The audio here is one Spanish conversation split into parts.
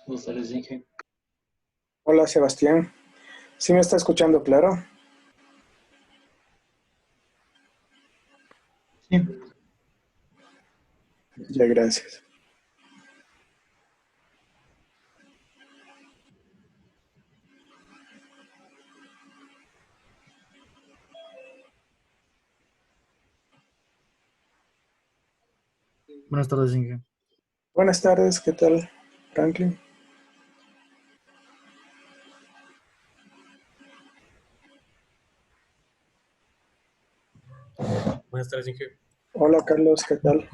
Buenas tardes, Inge. Hola Sebastián, ¿sí me está escuchando claro? Sí, Ya, gracias. buenas tardes, Inge. Buenas tardes, ¿qué tal, Franklin? Buenas tardes, Inge. Hola Carlos, ¿qué tal?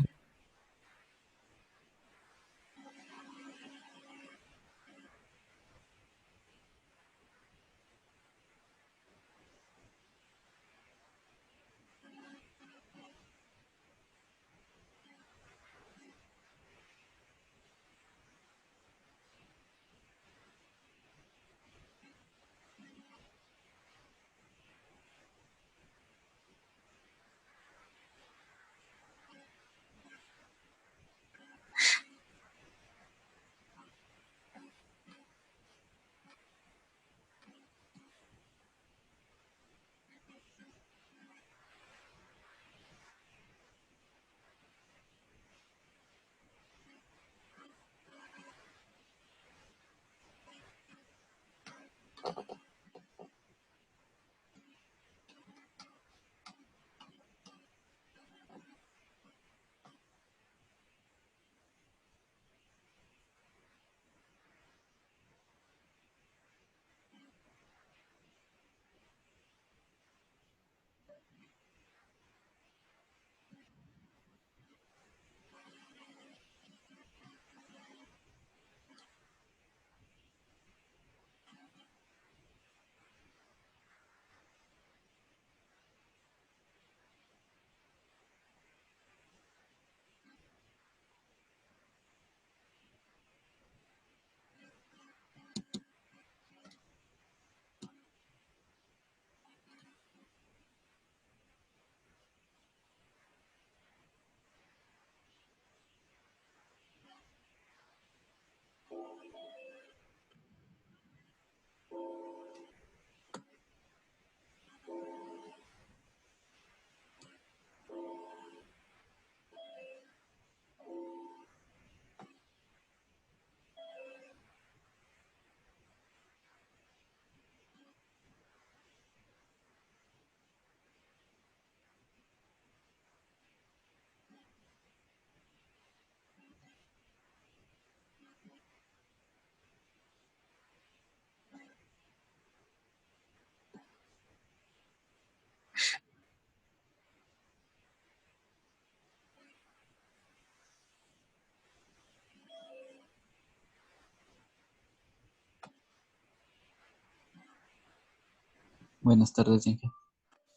Buenas tardes, Inge.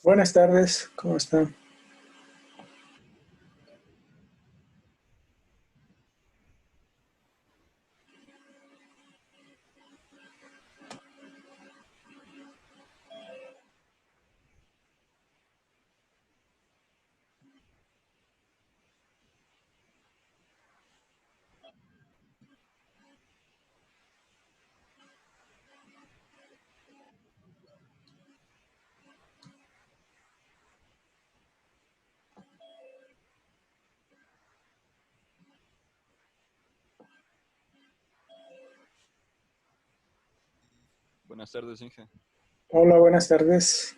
Buenas tardes, ¿cómo están? Buenas tardes, Inge. Hola, buenas tardes.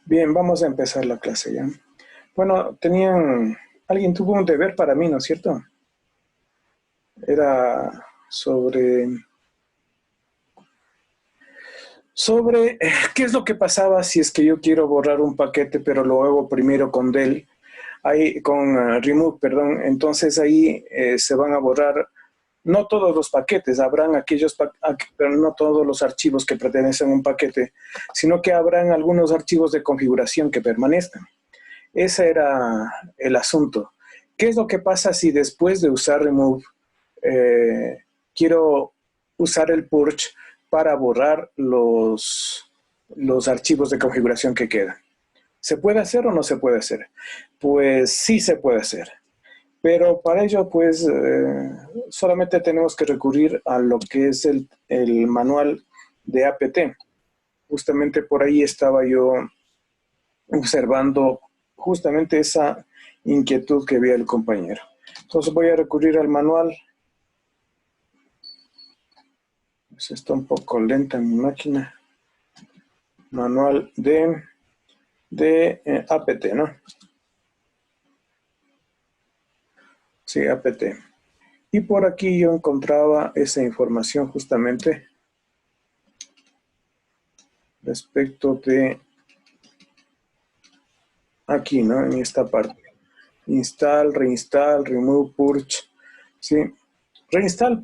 Bien, vamos a empezar la clase ya. Bueno, alguien tuvo un deber para mí, ¿no es cierto? Era sobre, qué es lo que pasaba si es que yo quiero borrar un paquete, pero lo hago primero con del. Ahí con remove, perdón, entonces ahí se van a borrar no todos los paquetes, habrán pero no todos los archivos que pertenecen a un paquete, sino que habrán algunos archivos de configuración que permanezcan. Ese era el asunto. ¿Qué es lo que pasa si después de usar remove eh, quiero usar el purge para borrar los archivos de configuración que quedan. ¿Se puede hacer o no se puede hacer? Pues sí se puede hacer. Pero para ello, pues, solamente tenemos que recurrir a lo que es el manual de APT. Justamente por ahí estaba yo observando justamente esa inquietud que veía el compañero. Entonces voy a recurrir al manual. Pues está un poco lenta mi máquina. Manual de APT, ¿no? Sí, APT. Y por aquí yo encontraba esa información justamente respecto de aquí, ¿no? En esta parte. Install, reinstall, remove, purge. Sí. Reinstall,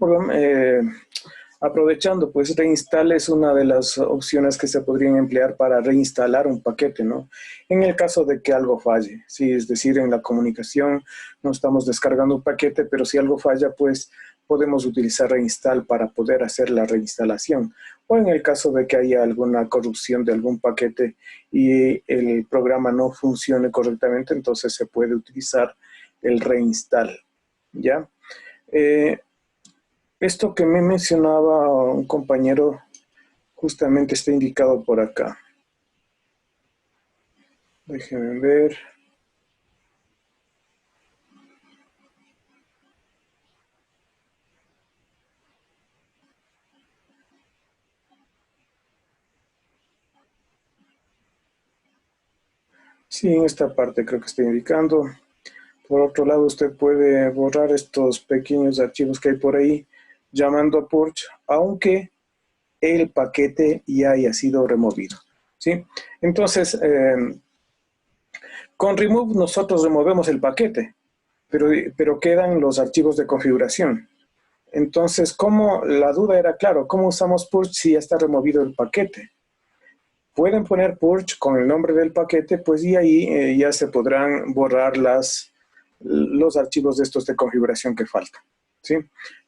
aprovechando, pues reinstall es una de las opciones que se podrían emplear para reinstalar un paquete, ¿no? En el caso de que algo falle, sí, es decir, en la comunicación no estamos descargando un paquete, pero si algo falla, pues podemos utilizar reinstall para poder hacer la reinstalación. O en el caso de que haya alguna corrupción de algún paquete y el programa no funcione correctamente, entonces se puede utilizar el reinstall, ¿ya? Esto que me mencionaba un compañero justamente está indicado por acá. Déjenme ver. Sí, en esta parte creo que está indicando. Por otro lado, usted puede borrar estos pequeños archivos que hay por ahí llamando a purge, aunque el paquete ya haya sido removido, ¿sí? Entonces, con remove nosotros removemos el paquete, pero quedan los archivos de configuración. Entonces, la duda era, claro, ¿cómo usamos purge si ya está removido el paquete? Pueden poner purge con el nombre del paquete, pues y ahí ya se podrán borrar los archivos de estos de configuración que faltan, ¿sí?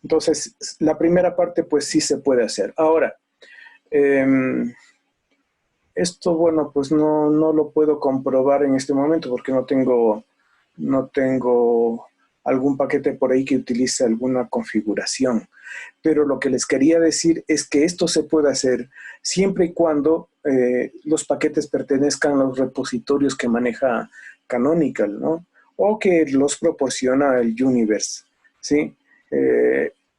Entonces, la primera parte, pues sí se puede hacer. Ahora, esto, bueno, pues no lo puedo comprobar en este momento porque no tengo algún paquete por ahí que utilice alguna configuración. Pero lo que les quería decir es que esto se puede hacer siempre y cuando los paquetes pertenezcan a los repositorios que maneja Canonical, ¿no? O que los proporciona el Universe, ¿sí?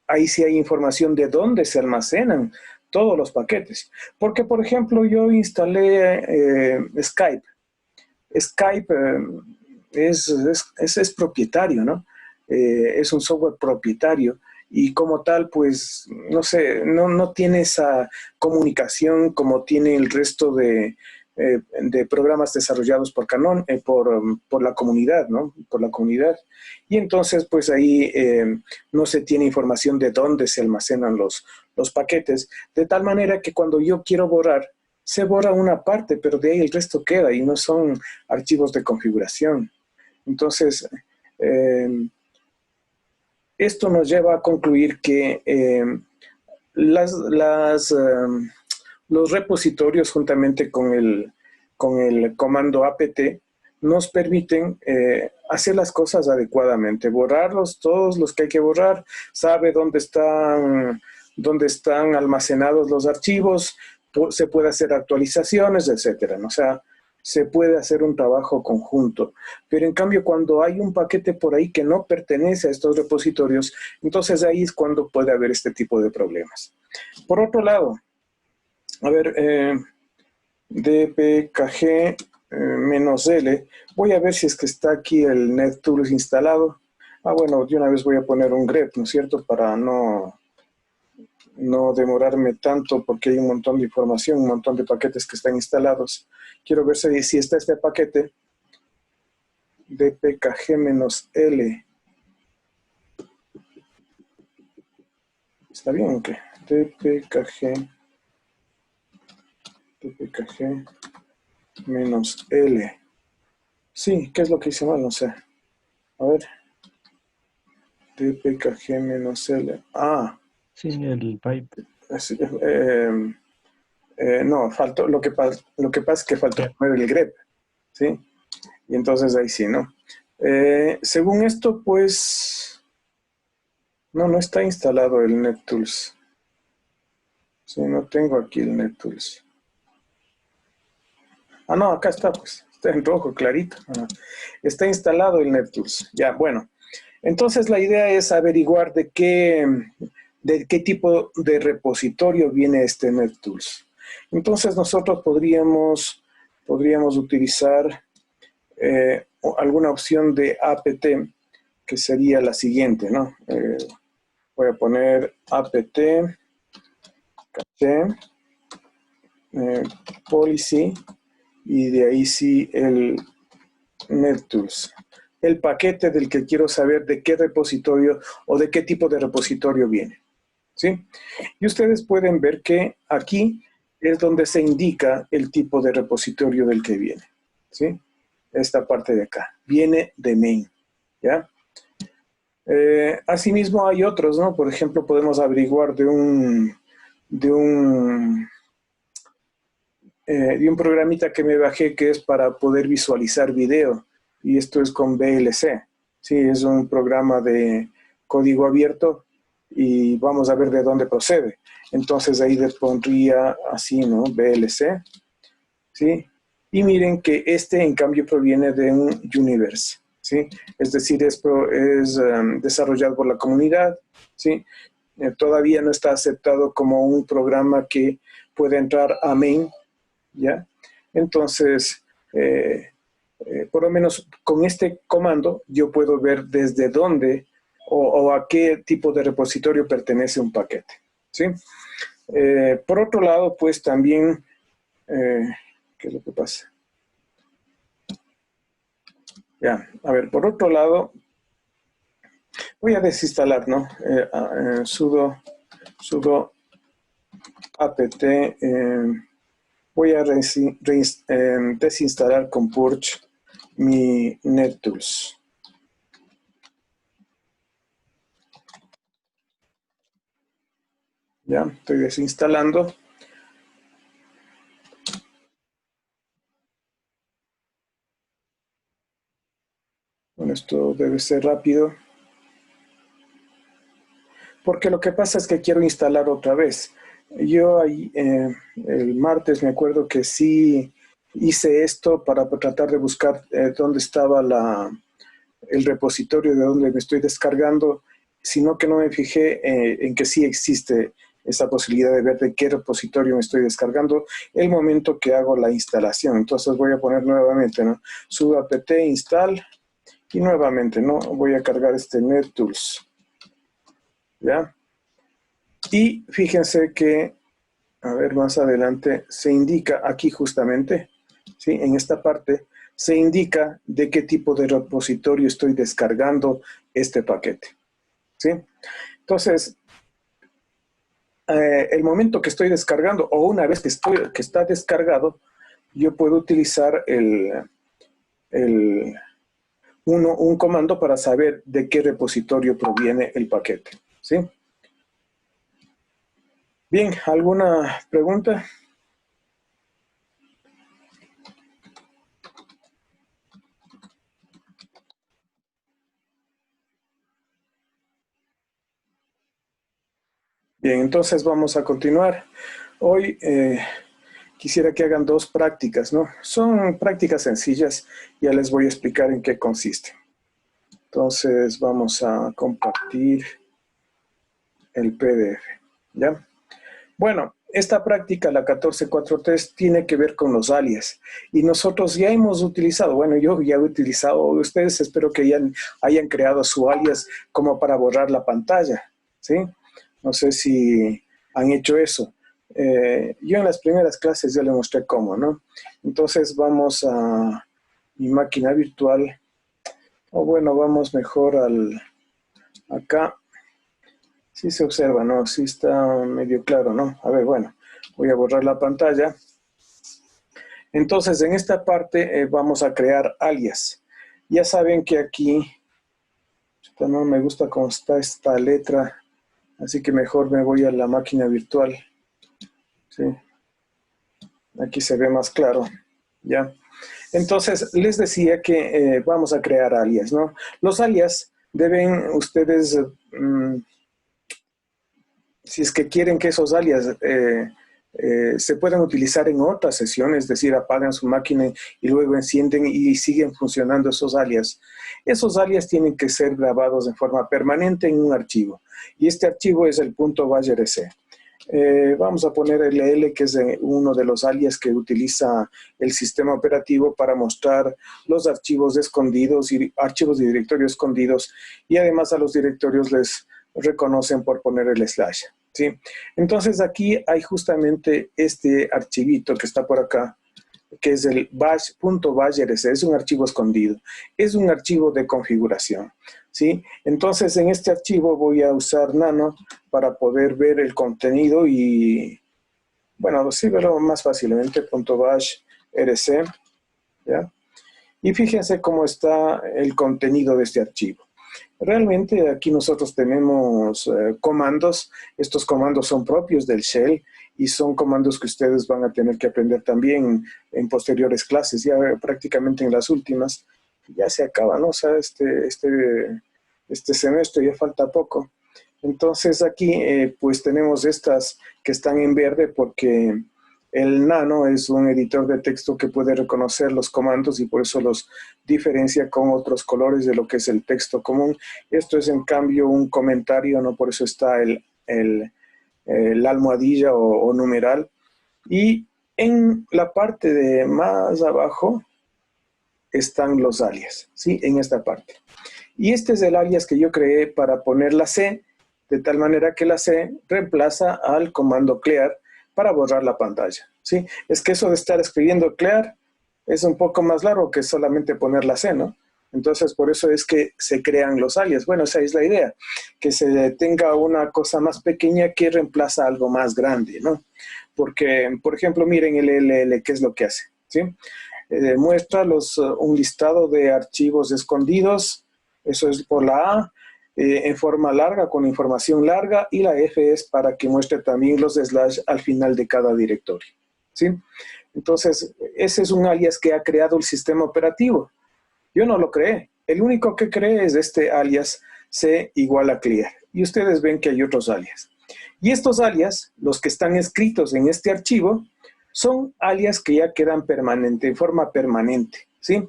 Ahí sí hay información de dónde se almacenan todos los paquetes. Porque, por ejemplo, yo instalé Skype. Skype es propietario, ¿no? Es un software propietario y como tal, pues, no sé, no tiene esa comunicación como tiene el resto de programas desarrollados por Canon, por la comunidad, ¿no? Por la comunidad. Y entonces, pues ahí no se tiene información de dónde se almacenan los paquetes, de tal manera que cuando yo quiero borrar, se borra una parte, pero de ahí el resto queda y no son archivos de configuración. Entonces, esto nos lleva a concluir que los repositorios juntamente con el comando apt nos permiten hacer las cosas adecuadamente, borrarlos todos los que hay que borrar, sabe dónde están almacenados los archivos, se puede hacer actualizaciones, etcétera, ¿no? O sea, se puede hacer un trabajo conjunto. Pero en cambio, cuando hay un paquete por ahí que no pertenece a estos repositorios, entonces ahí es cuando puede haber este tipo de problemas. Por otro lado, a ver, dpkg -l, voy a ver si es que está aquí el NetTools instalado. Bueno, de una vez voy a poner un grep, ¿no es cierto? Para no demorarme tanto porque hay un montón de información, un montón de paquetes que están instalados. Quiero ver si está este paquete dpkg-l. ¿Está bien o qué? dpkg-l. Sí, ¿qué es lo que hice mal? No sé. A ver. dpkg-l. Sí, el pipe. Sí, no, faltó, lo que pasa es que faltó poner el grep, ¿sí? Y entonces ahí sí, ¿no? Según esto, pues, no está instalado el NetTools. Sí, no tengo aquí el NetTools. Ah, no, acá está, pues, está en rojo, clarito. Está instalado el NetTools. Ya, bueno. Entonces la idea es averiguar de qué tipo de repositorio viene este NetTools. Entonces nosotros podríamos utilizar alguna opción de apt, que sería la siguiente, ¿no? Voy a poner apt caché policy y de ahí sí el NetTools. El paquete del que quiero saber de qué repositorio o de qué tipo de repositorio viene, ¿sí? Y ustedes pueden ver que aquí es donde se indica el tipo de repositorio del que viene, ¿sí? Esta parte de acá, viene de main, ¿ya? Asimismo hay otros, ¿no? Por ejemplo, podemos averiguar de un programita que me bajé que es para poder visualizar video, y esto es con VLC. Sí, es un programa de código abierto y vamos a ver de dónde procede. Entonces ahí les pondría así, ¿no? VLC, ¿sí? Y miren que este en cambio proviene de un Universe, ¿sí? Es decir, es desarrollado por la comunidad, ¿sí? Todavía no está aceptado como un programa que puede entrar a main, ¿ya? Entonces, por lo menos con este comando yo puedo ver desde dónde o a qué tipo de repositorio pertenece un paquete, ¿sí? Por otro lado, pues también, ¿qué es lo que pasa? Ya, a ver, por otro lado, voy a desinstalar, ¿no? Sudo apt, voy a desinstalar con purge mi NetTools. Ya, estoy desinstalando. Bueno, esto debe ser rápido. Porque lo que pasa es que quiero instalar otra vez. Yo ahí, el martes me acuerdo que sí hice esto para tratar de buscar dónde estaba el repositorio de donde me estoy descargando, sino que no me fijé en que sí existe esa posibilidad de ver de qué repositorio me estoy descargando el momento que hago la instalación. Entonces voy a poner nuevamente, ¿no? Sudo apt install y nuevamente, ¿no? Voy a cargar este NetTools, ¿ya? Y fíjense que, a ver, más adelante se indica aquí justamente, ¿sí? En esta parte se indica de qué tipo de repositorio estoy descargando este paquete, ¿sí? Entonces, el momento que estoy descargando o una vez que está descargado, yo puedo utilizar un comando para saber de qué repositorio proviene el paquete, ¿sí? Bien, ¿alguna pregunta? Bien, entonces vamos a continuar. Hoy quisiera que hagan dos prácticas, ¿no? Son prácticas sencillas, ya les voy a explicar en qué consiste. Entonces vamos a compartir el PDF, ¿ya? Bueno, esta práctica, la 14.4.3, tiene que ver con los alias. Y nosotros ya hemos utilizado, bueno, yo ya he utilizado, ustedes espero que hayan creado su alias como para borrar la pantalla, ¿sí? No sé si han hecho eso. Yo en las primeras clases ya les mostré cómo, ¿no? Entonces vamos a mi máquina virtual, o bueno, vamos mejor acá. Sí se observa, ¿no? Sí está medio claro, ¿no? A ver, bueno, voy a borrar la pantalla. Entonces, en esta parte vamos a crear alias. Ya saben que aquí, no me gusta cómo está esta letra, Así que mejor me voy a la máquina virtual. ¿Sí? Aquí se ve más claro. ¿Ya? Entonces, les decía que vamos a crear alias, ¿no? Los alias deben ustedes, si es que quieren que esos alias se puedan utilizar en otras sesiones, es decir, apagan su máquina y luego encienden y siguen funcionando esos alias. Esos alias tienen que ser grabados de forma permanente en un archivo. Y este archivo es el .bashrc. Vamos a poner LL, que es uno de los alias que utiliza el sistema operativo para mostrar los archivos escondidos y archivos de directorio escondidos, y además a los directorios les reconocen por poner el slash, ¿sí? Entonces aquí hay justamente este archivito que está por acá, que es el bash.bashrc, es un archivo escondido, es un archivo de configuración, ¿sí? Entonces en este archivo voy a usar nano para poder ver el contenido y, bueno, sí verlo más fácilmente, .bashrc, ¿ya? Y fíjense cómo está el contenido de este archivo. Realmente aquí nosotros tenemos comandos. Estos comandos son propios del shell y son comandos que ustedes van a tener que aprender también en posteriores clases, ya prácticamente en las últimas. Ya se acaba, ¿no? O sea, este semestre ya falta poco. Entonces aquí pues tenemos estas que están en verde porque el nano es un editor de texto que puede reconocer los comandos y por eso los diferencia con otros colores de lo que es el texto común. Esto es en cambio un comentario, ¿no? Por eso está el almohadilla o numeral. Y en la parte de más abajo están los alias, ¿sí? En esta parte. Y este es el alias que yo creé para poner la C, de tal manera que la C reemplaza al comando clear para borrar la pantalla, ¿sí? Es que eso de estar escribiendo clear es un poco más largo que solamente poner la C, ¿no? Entonces, por eso es que se crean los alias. Bueno, esa es la idea, que se tenga una cosa más pequeña que reemplaza algo más grande, ¿no? Porque, por ejemplo, miren el LL, ¿qué es lo que hace? ¿Sí? Muestra un listado de archivos escondidos, eso es por la A, en forma larga, con información larga, y la F es para que muestre también los slash al final de cada directorio, ¿sí? Entonces, ese es un alias que ha creado el sistema operativo. Yo no lo creé. El único que creé es este alias C igual a clear. Y ustedes ven que hay otros alias. Y estos alias, los que están escritos en este archivo, son alias que ya quedan permanente, en forma permanente, ¿sí?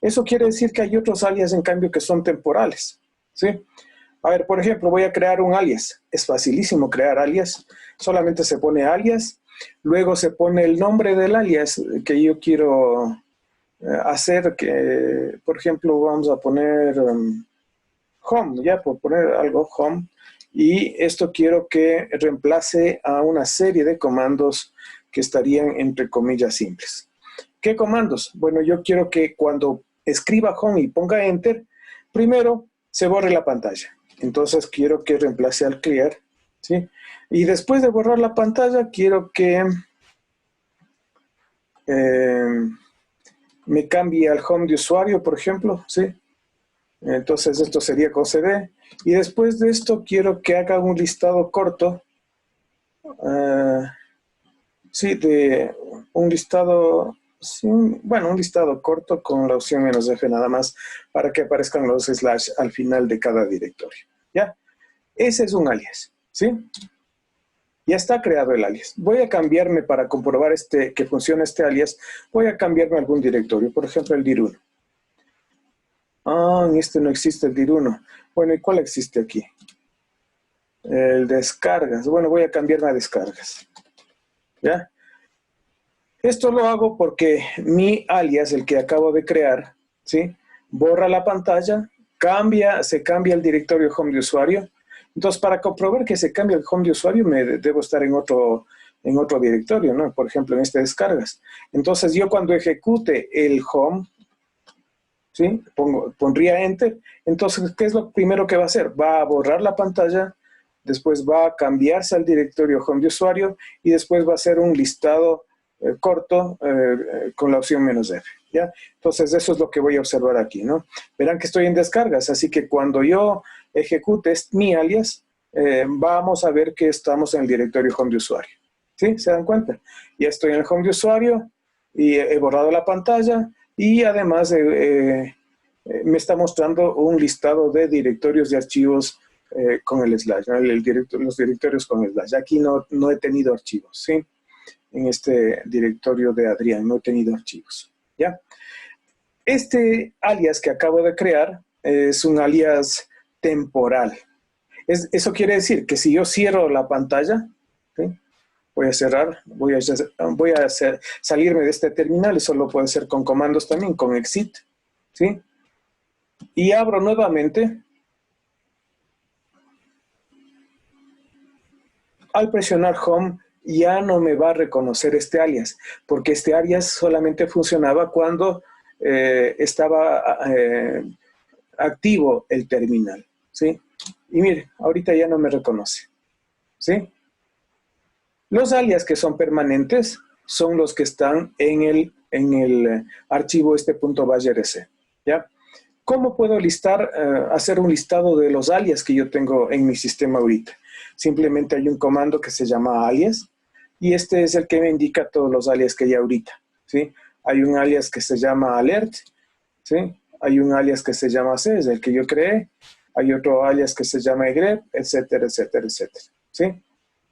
Eso quiere decir que hay otros alias, en cambio, que son temporales, ¿sí? A ver, por ejemplo, voy a crear un alias. Es facilísimo crear alias. Solamente se pone alias, luego se pone el nombre del alias que yo quiero hacer, que, por ejemplo, vamos a poner home, ya por poner algo, home, y esto quiero que reemplace a una serie de comandos que estarían entre comillas simples. ¿Qué comandos? Bueno, yo quiero que cuando escriba home y ponga enter, primero se borre la pantalla. Entonces quiero que reemplace al clear, ¿sí? Y después de borrar la pantalla, quiero que me cambie al home de usuario, por ejemplo, ¿sí? Entonces esto sería con CD. Y después de esto quiero que haga un listado corto, sí, de un listado, sí, bueno, un listado corto con la opción "-f" nada más, para que aparezcan los slash al final de cada directorio, ¿ya? Ese es un alias, ¿sí? Ya está creado el alias. Voy a cambiarme para comprobar que funciona este alias, voy a cambiarme a algún directorio, por ejemplo el dir1. Ah, en este no existe el dir1. Bueno, ¿y cuál existe aquí? El descargas. Bueno, voy a cambiarme a descargas, ¿ya? Esto lo hago porque mi alias, el que acabo de crear, ¿sí? Borra la pantalla, se cambia el directorio home de usuario. Entonces, para comprobar que se cambia el home de usuario, debo estar en otro directorio, ¿no? Por ejemplo, en este descargas. Entonces, yo cuando ejecute el home, ¿sí? Pondría enter. Entonces, ¿qué es lo primero que va a hacer? Va a borrar la pantalla, después va a cambiarse al directorio home de usuario y después va a hacer un listado corto con la opción "-f", ¿ya? Entonces, eso es lo que voy a observar aquí, ¿no? Verán que estoy en descargas, así que cuando yo ejecute mi alias, vamos a ver que estamos en el directorio home de usuario. ¿Sí? ¿Se dan cuenta? Ya estoy en el home de usuario y he borrado la pantalla y además me está mostrando un listado de directorios de archivos con el slash, ¿no? Los directorios con el slash. Aquí no he tenido archivos, ¿sí? En este directorio de Adrián no he tenido archivos, ¿ya? Este alias que acabo de crear es un alias temporal. Eso quiere decir que si yo cierro la pantalla, ¿sí? Voy a cerrar, voy a salirme de este terminal, eso lo puedo hacer con comandos también, con exit, ¿sí? Y abro nuevamente. Al presionar home ya no me va a reconocer este alias, porque este alias solamente funcionaba cuando estaba activo el terminal, ¿sí? Y mire, ahorita ya no me reconoce, ¿sí? Los alias que son permanentes son los que están en el archivo .bashrc, ¿ya? ¿Cómo puedo hacer un listado de los alias que yo tengo en mi sistema ahorita? Simplemente hay un comando que se llama alias y este es el que me indica todos los alias que hay ahorita, ¿sí? Hay un alias que se llama alert, ¿sí? Hay un alias que se llama c, es el que yo creé. Hay otro alias que se llama grep, etcétera, etcétera, etcétera, ¿sí?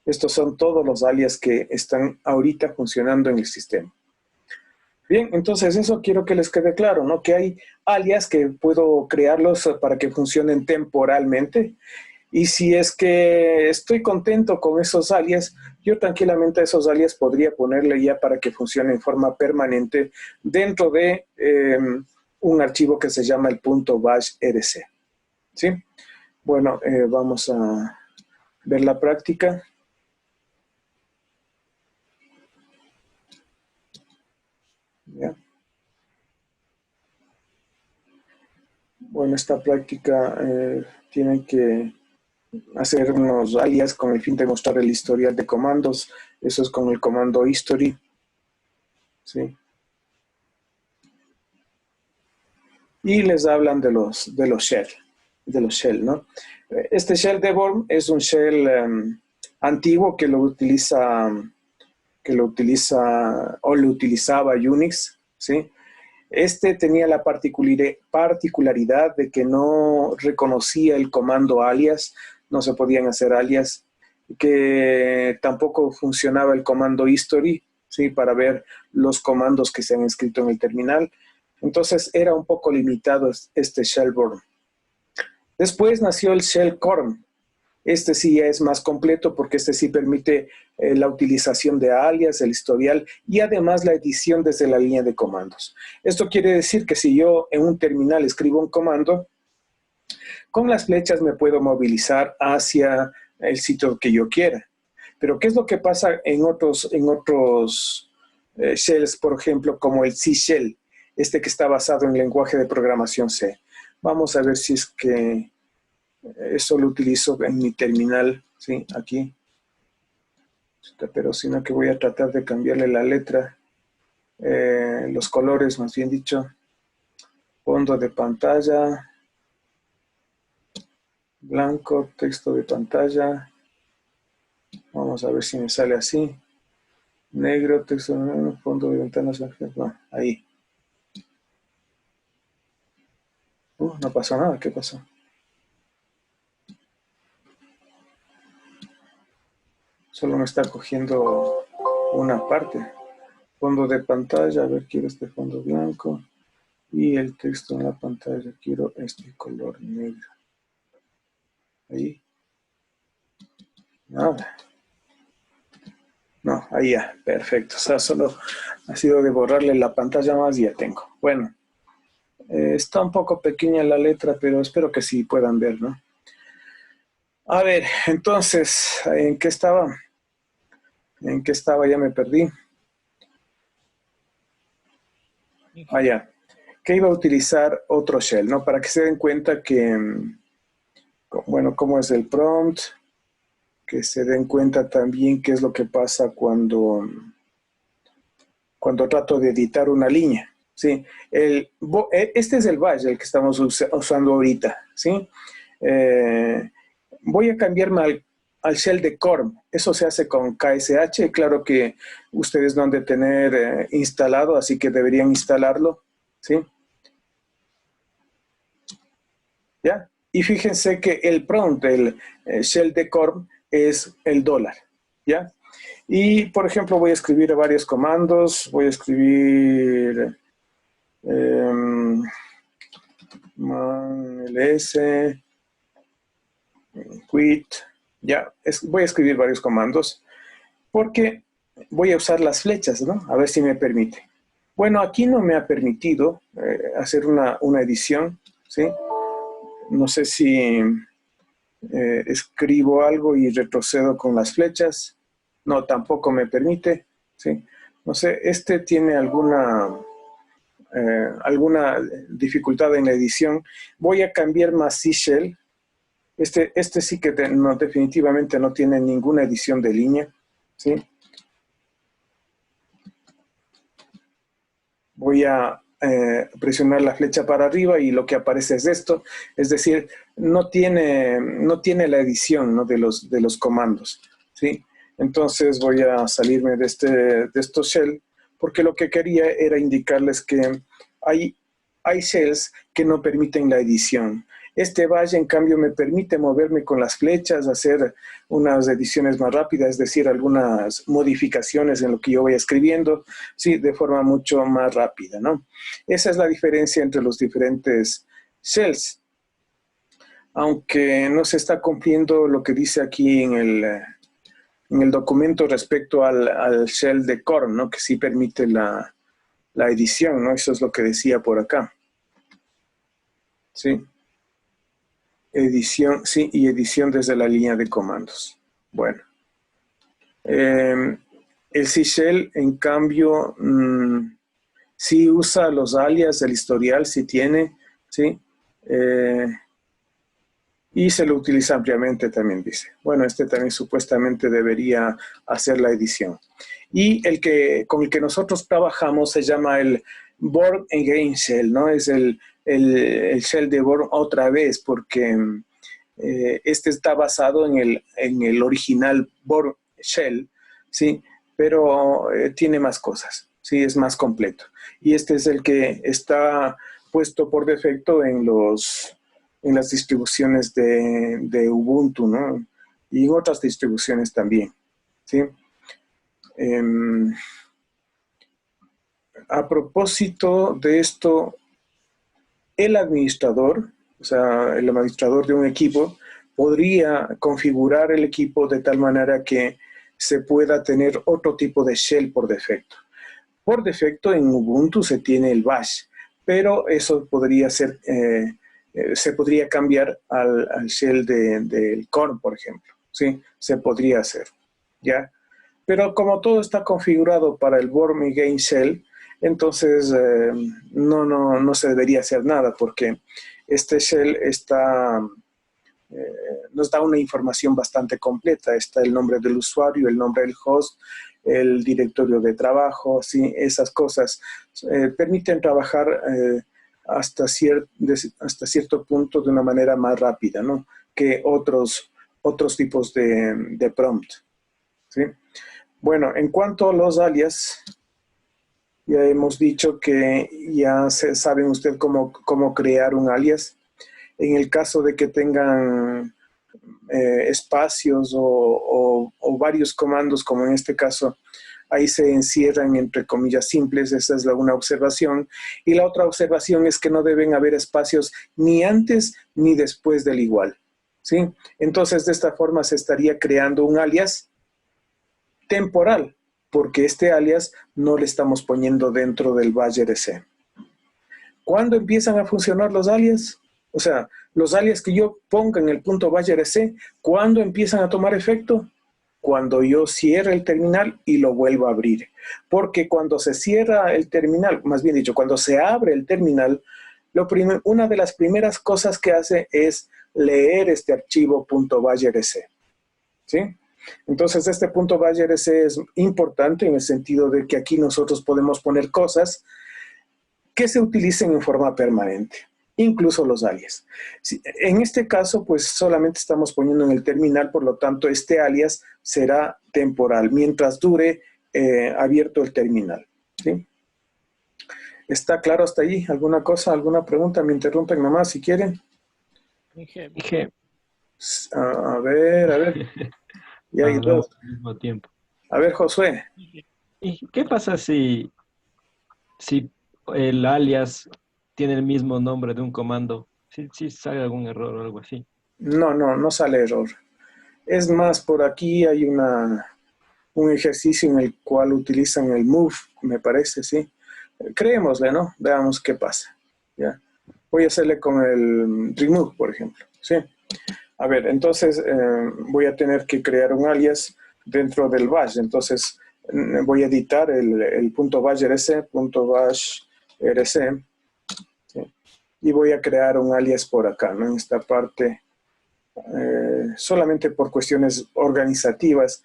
Estos son todos los alias que están ahorita funcionando en el sistema. Bien, entonces eso quiero que les quede claro, ¿no? Que hay alias que puedo crearlos para que funcionen temporalmente. Y si es que estoy contento con esos alias, yo tranquilamente a esos alias podría ponerle ya para que funcione en forma permanente dentro de un archivo que se llama el .bashrc, ¿sí? Bueno, vamos a ver la práctica. ¿Ya? Bueno, esta práctica tienen que hacer unos alias con el fin de mostrar el historial de comandos. Eso es con el comando history, ¿sí? Y les hablan de los shell, ¿no? Este shell de Worm es un shell antiguo que lo utilizaba Unix, ¿sí? Este tenía la particularidad de que no reconocía el comando alias, no se podían hacer alias, que tampoco funcionaba el comando history, ¿sí? Para ver los comandos que se han escrito en el terminal. Entonces era un poco limitado este shell Worm. Después nació el shell Corm. Este sí es más completo porque este sí permite la utilización de alias, el historial y además la edición desde la línea de comandos. Esto quiere decir que si yo en un terminal escribo un comando, con las flechas me puedo movilizar hacia el sitio que yo quiera. Pero ¿qué es lo que pasa en otros shells, por ejemplo, como el C Shell, este que está basado en el lenguaje de programación C? Vamos a ver si es que eso lo utilizo en mi terminal, ¿sí? Aquí. Pero sino que voy a tratar de cambiarle la letra, los colores, más bien dicho. Fondo de pantalla, blanco, texto de pantalla. Vamos a ver si me sale así. Negro, texto, fondo de ventanas, no, ahí. No pasó nada, ¿qué pasó? Solo me está cogiendo una parte. Fondo de pantalla, a ver, quiero este fondo blanco. Y el texto en la pantalla, quiero este color negro. Ahí. Nada. No, ahí ya, perfecto. O sea, solo ha sido de borrarle la pantalla más y ya tengo. Bueno, está un poco pequeña la letra, pero espero que sí puedan ver, ¿no? A ver, entonces, ¿en qué estaba? ¿En qué estaba? Ya me perdí. Ah, ya. Que iba a utilizar otro shell, ¿no? Para que se den cuenta que, bueno, cómo es el prompt, que se den cuenta también qué es lo que pasa cuando trato de editar una línea, ¿sí? Este es el bash, el que estamos usando ahorita, ¿sí? voy a cambiarme al shell de Corm. Eso se hace con KSH. Claro que ustedes no han de tener instalado, así que deberían instalarlo, ¿sí? ¿Ya? Y fíjense que el prompt del shell de Corm es el $, ¿ya? Y, por ejemplo, voy a escribir varios comandos. Voy a escribir ls, quit, ya. Voy a escribir varios comandos porque voy a usar las flechas, ¿no? A ver si me permite. Bueno, aquí no me ha permitido hacer una edición, ¿sí? No sé si escribo algo y retrocedo con las flechas. No, tampoco me permite, ¿sí? No sé, este tiene alguna dificultad en la edición. Voy a cambiar más C Shell. Este sí que definitivamente no tiene ninguna edición de línea, ¿sí? Voy a presionar la flecha para arriba y lo que aparece es esto, es decir, no tiene la edición, ¿no?, de los comandos, ¿sí? Entonces voy a salirme de estos shell, porque lo que quería era indicarles que hay shells que no permiten la edición. Este bash, en cambio, me permite moverme con las flechas, hacer unas ediciones más rápidas, es decir, algunas modificaciones en lo que yo voy escribiendo, sí, de forma mucho más rápida, ¿no? Esa es la diferencia entre los diferentes shells. Aunque no se está cumpliendo lo que dice aquí en el documento respecto al shell de Corm, ¿no?, que sí permite la edición, ¿no? Eso es lo que decía por acá. Sí. Edición, sí, y edición desde la línea de comandos. Bueno. El C Shell, en cambio, sí usa los alias, el historial, sí tiene, ¿sí? Y se lo utiliza ampliamente también, dice. Bueno, este también supuestamente debería hacer la edición. Y con el que nosotros trabajamos se llama el Born Again Shell, ¿no? Es el shell de Born otra vez, porque este está basado en el original Born Shell, ¿sí? Pero tiene más cosas, ¿sí? Es más completo. Y este es el que está puesto por defecto en las distribuciones de Ubuntu, ¿no? Y en otras distribuciones también, ¿sí? A propósito de esto, el administrador, o sea, el administrador de un equipo, podría configurar el equipo de tal manera que se pueda tener otro tipo de shell por defecto. Por defecto en Ubuntu se tiene el bash, pero eso podría ser, se podría cambiar al shell del Corm, por ejemplo, ¿sí? Se podría hacer, ¿ya? Pero como todo está configurado para el Born Again Shell, entonces no se debería hacer nada, porque este shell nos da una información bastante completa. Está el nombre del usuario, el nombre del host, el directorio de trabajo, ¿sí? Esas cosas permiten trabajar hasta cierto punto de una manera más rápida, ¿no?, que otros tipos de prompt, ¿sí? Bueno, en cuanto a los alias, ya hemos dicho que ya saben ustedes cómo crear un alias. En el caso de que tengan espacios o varios comandos, como en este caso, ahí se encierran entre comillas simples. Esa es una observación. Y la otra observación es que no deben haber espacios ni antes ni después del igual, ¿sí? Entonces, de esta forma se estaría creando un alias temporal, porque este alias no le estamos poniendo dentro del bash RC. ¿Cuándo empiezan a funcionar los alias? O sea, los alias que yo ponga en el punto bash RC, ¿cuándo empiezan a tomar efecto? Cuando yo cierre el terminal y lo vuelvo a abrir. Porque cuando se cierra el terminal, más bien dicho, cuando se abre el terminal, una de las primeras cosas que hace es leer este archivo .bash RC, ¿sí? Entonces, este punto bash RC es importante en el sentido de que aquí nosotros podemos poner cosas que se utilicen en forma permanente. incluso los alias. En este caso, pues solamente estamos poniendo en el terminal, por lo tanto, este alias será temporal, mientras dure abierto el terminal. ¿Sí? ¿Está claro hasta ahí? ¿Alguna cosa, alguna pregunta? Me interrumpen nomás si quieren. Dije, A ver. Y hay hablamos dos. al mismo tiempo. A ver, Josué. ¿Y qué pasa si el alias tiene el mismo nombre de un comando? Si sale algún error o algo así. No sale error. Es más, por aquí hay un ejercicio en el cual utilizan el move, me parece, ¿sí? Creémosle, ¿no? Veamos qué pasa. ¿Ya? Voy a hacerle con el remove, por ejemplo, ¿sí? A ver, entonces voy a tener que crear un alias dentro del bash. Entonces voy a editar el .bash rc, .bash rc, ¿sí? Y voy a crear un alias por acá, ¿no? En esta parte, solamente por cuestiones organizativas,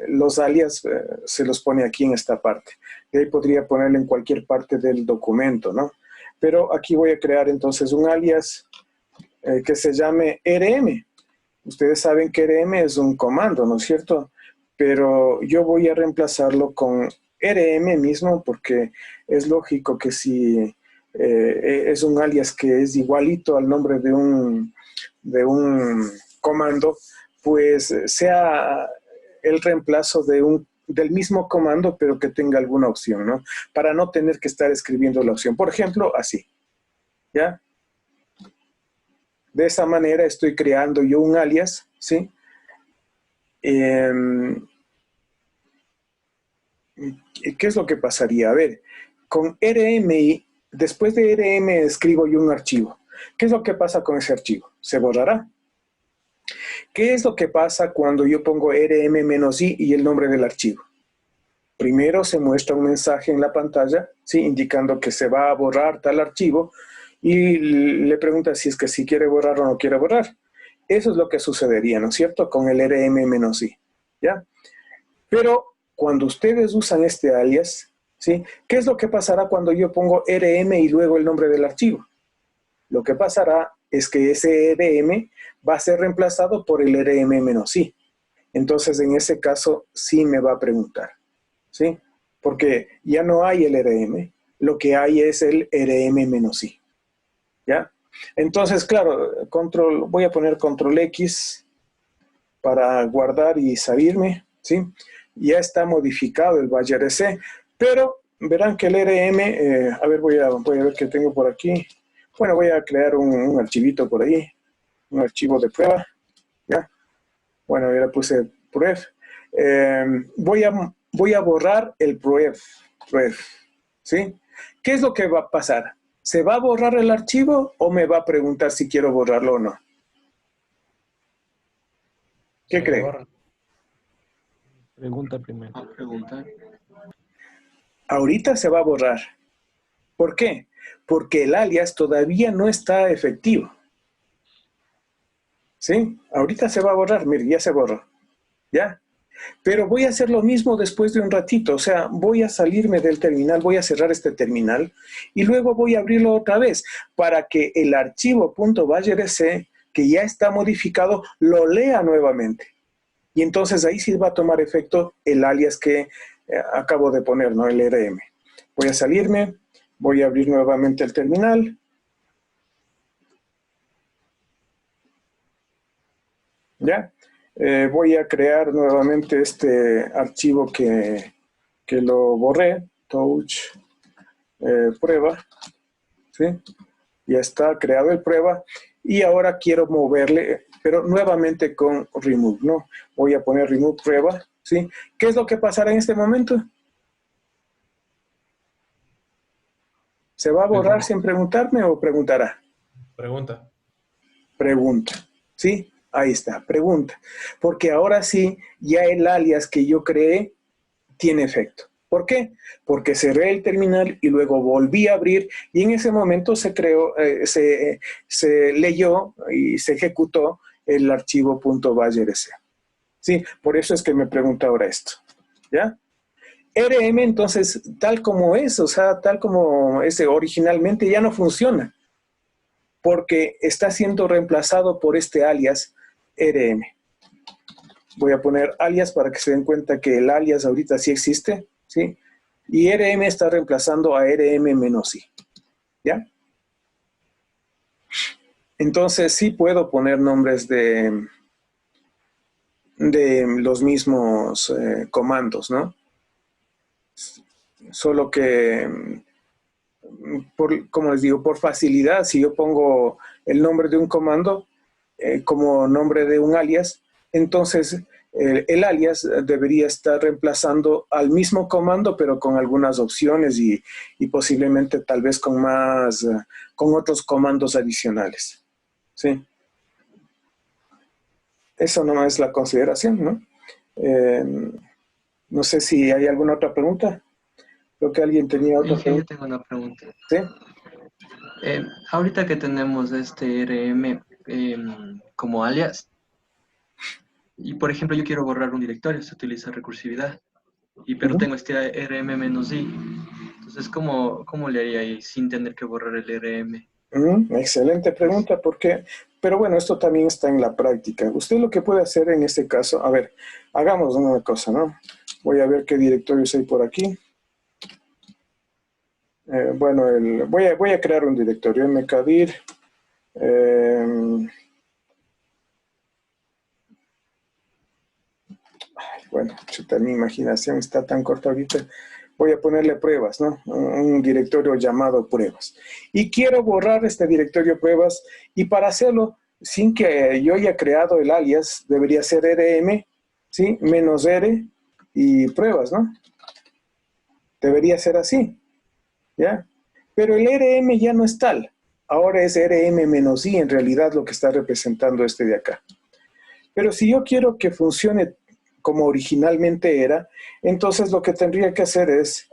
los alias se los pone aquí en esta parte. De ahí podría ponerlo en cualquier parte del documento, ¿no? Pero aquí voy a crear entonces un alias que se llame rm. Ustedes saben que rm es un comando, ¿no es cierto? Pero yo voy a reemplazarlo con rm mismo, porque es lógico que si es un alias que es igualito al nombre de un comando, pues sea el reemplazo del mismo comando, pero que tenga alguna opción, ¿no? Para no tener que estar escribiendo la opción. Por ejemplo, así, ¿ya? De esa manera estoy creando yo un alias, ¿sí? ¿Qué es lo que pasaría? A ver, con rm, después de rm escribo yo un archivo. ¿Qué es lo que pasa con ese archivo? Se borrará. ¿Qué es lo que pasa cuando yo pongo rm-i y el nombre del archivo? Primero se muestra un mensaje en la pantalla, ¿sí? Indicando que se va a borrar tal archivo, y le pregunta si es que si quiere borrar o no quiere borrar. Eso es lo que sucedería, ¿no es cierto? Con el rm-i, ¿ya? Pero cuando ustedes usan este alias, ¿sí? ¿Qué es lo que pasará cuando yo pongo rm y luego el nombre del archivo? Lo que pasará es que ese rm va a ser reemplazado por el rm-i. Entonces, en ese caso, sí me va a preguntar, ¿sí? Porque ya no hay el rm, lo que hay es el rm-i, ¿ya? Entonces, claro, voy a poner control X para guardar y salirme, ¿sí? Ya está modificado el bash rc, pero verán que el rm, a ver, voy a ver qué tengo por aquí. Bueno, voy a crear un archivito por ahí, un archivo de prueba, ¿ya? Bueno, ya le puse pref. Voy a borrar el pref, ¿sí? ¿Qué es lo que va a pasar? ¿Se va a borrar el archivo o me va a preguntar si quiero borrarlo o no? ¿Qué creen? Pregunta primero. Ahorita se va a borrar. ¿Por qué? Porque el alias todavía no está efectivo. ¿Sí? Ahorita se va a borrar, mire, ya se borró. ¿Ya? Pero voy a hacer lo mismo después de un ratito, o sea, voy a salirme del terminal, voy a cerrar este terminal y luego voy a abrirlo otra vez para que el archivo .bashrc, que ya está modificado, lo lea nuevamente. Y entonces ahí sí va a tomar efecto el alias que acabo de poner, ¿no? El rm. Voy a salirme, voy a abrir nuevamente el terminal. ¿Ya? Voy a crear nuevamente este archivo que lo borré, touch prueba, ¿sí? Ya está creado el prueba y ahora quiero moverle, pero nuevamente con remove, ¿no? Voy a poner remove prueba, ¿sí? ¿Qué es lo que pasará en este momento? ¿Se va a borrar sin preguntarme o preguntará? Pregunta. Pregunta, ¿sí? Ahí está, pregunta. Porque ahora sí, ya el alias que yo creé tiene efecto. ¿Por qué? Porque cerré el terminal y luego volví a abrir y en ese momento se creó, se leyó y se ejecutó el archivo .bashrc. Sí, por eso es que me pregunta ahora esto. ¿Ya? RM entonces, tal como es, o sea, tal como es originalmente, ya no funciona. porque está siendo reemplazado por este alias RM. Voy a poner alias para que se den cuenta que el alias ahorita sí existe, ¿sí? Y RM está reemplazando a RM-I, ¿ya? Entonces sí puedo poner nombres de los mismos comandos, ¿no? Solo que, como les digo, por facilidad, si yo pongo el nombre de un comando como nombre de un alias, entonces el alias debería estar reemplazando al mismo comando, pero con algunas opciones y posiblemente tal vez con más, con otros comandos adicionales. ¿Sí? Eso no es la consideración, ¿no? No sé si hay alguna otra pregunta. Creo que alguien tenía otra Inge, yo pregunta. tengo una pregunta. ¿Sí? Ahorita que tenemos este RM como alias, y por ejemplo yo quiero borrar un directorio, se utiliza recursividad, pero tengo este RM-I. Entonces, ¿cómo le haría ahí sin tener que borrar el RM? Excelente pregunta, porque, pero bueno, esto también está en la práctica. Usted lo que puede hacer en este caso, a ver, hagamos una cosa, ¿no? Voy a ver qué directorios hay por aquí. Bueno, voy a crear un directorio, mkdir. Bueno, chuta, mi imaginación está tan corta ahorita. Voy a ponerle pruebas, ¿no? Un directorio llamado pruebas. Y quiero borrar este directorio pruebas, y para hacerlo, sin que yo haya creado el alias, debería ser rm, ¿sí? Menos r y pruebas, ¿no? Debería ser así, ¿ya? Pero el rm ya no es tal. Ahora es rm-i en realidad lo que está representando este de acá. Pero si yo quiero que funcione como originalmente era, entonces lo que tendría que hacer es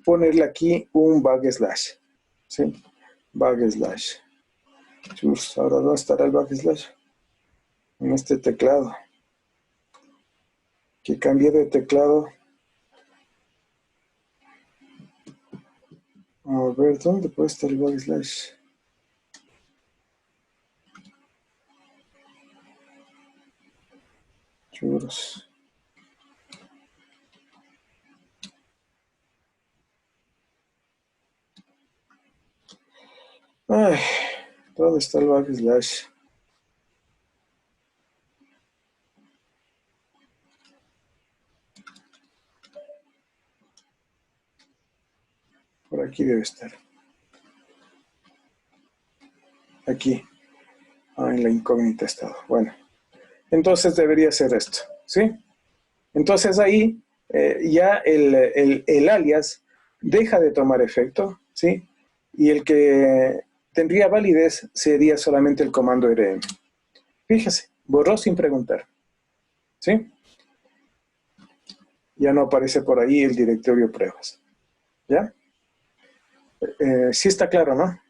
ponerle aquí un backslash, ¿sí? Backslash. Ahora, ¿dónde estará el backslash? En este teclado. Que cambié de teclado. A ver, ¿dónde puede estar el backslash? Churros. Ay, ¿dónde está el backslash? Por aquí debe estar. Aquí. En la incógnita estado. Bueno, entonces debería ser esto, ¿sí? Entonces ahí ya el alias deja de tomar efecto, ¿sí? Y el que tendría validez sería solamente el comando rm. Fíjese, borró sin preguntar, ¿sí? Ya no aparece por ahí el directorio pruebas, ¿ya? Sí está claro, ¿no?